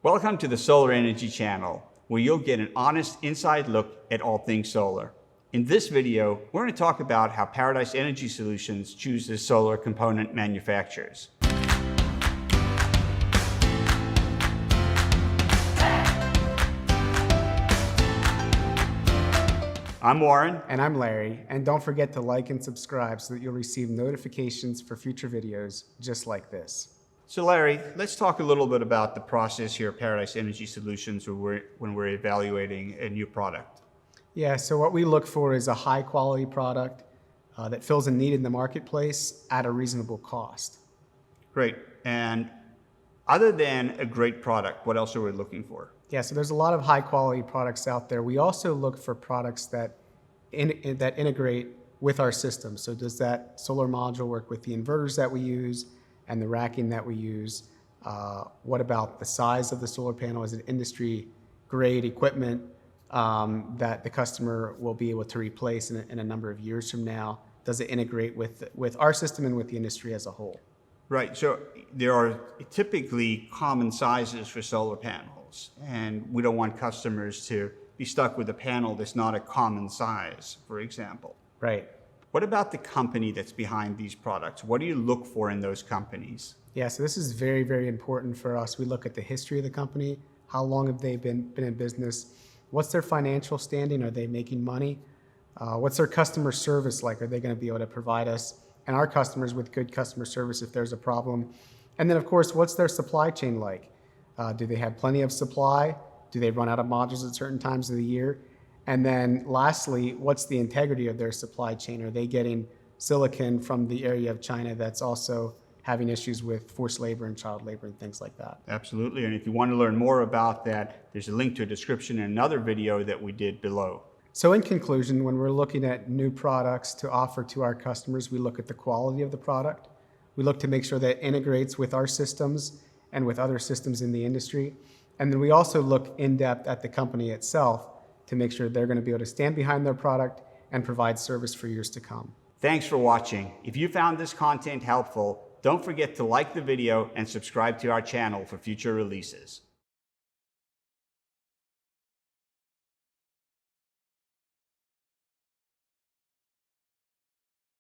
Welcome to the Solar Energy Channel, where you'll get an honest inside look at all things solar. In this video, we're going to talk about how Paradise Energy Solutions chooses solar component manufacturers. I'm Warren. And I'm Larry. And don't forget to like and subscribe so that you'll receive notifications for future videos just like this. So Larry, let's talk a little bit about the process here at Paradise Energy Solutions when we're evaluating a new product. Yeah, so what we look for is a high quality product that fills a need in the marketplace at a reasonable cost. Great. And other than a great product, what else are we looking for? Yeah, so there's a lot of high quality products out there. We also look for products that integrate with our system. So does that solar module work with the inverters that we use and the racking that we use? What about the size of the solar panel? Is it industry grade equipment that the customer will be able to replace in a number of years from now? Does it integrate with our system and with the industry as a whole? Right, so there are typically common sizes for solar panels, and we don't want customers to be stuck with a panel that's not a common size, for example. Right. What about the company that's behind these products? What do you look for in those companies? Yeah, so this is very, very important for us. We look at the history of the company. How long have they been in business? What's their financial standing? Are they making money? What's their customer service like? Are they going to be able to provide us and our customers with good customer service if there's a problem? And then, of course, what's their supply chain like? Do they have plenty of supply? Do they run out of modules at certain times of the year? And then lastly, what's the integrity of their supply chain? Are they getting silicon from the area of China that's also having issues with forced labor and child labor and things like that? Absolutely, and if you want to learn more about that, there's a link to a description in another video that we did below. So in conclusion, when we're looking at new products to offer to our customers, we look at the quality of the product. We look to make sure that it integrates with our systems and with other systems in the industry. And then we also look in depth at the company itself to make sure they're going to be able to stand behind their product and provide service for years to come. Thanks for watching. If you found this content helpful, don't forget to like the video and subscribe to our channel for future releases.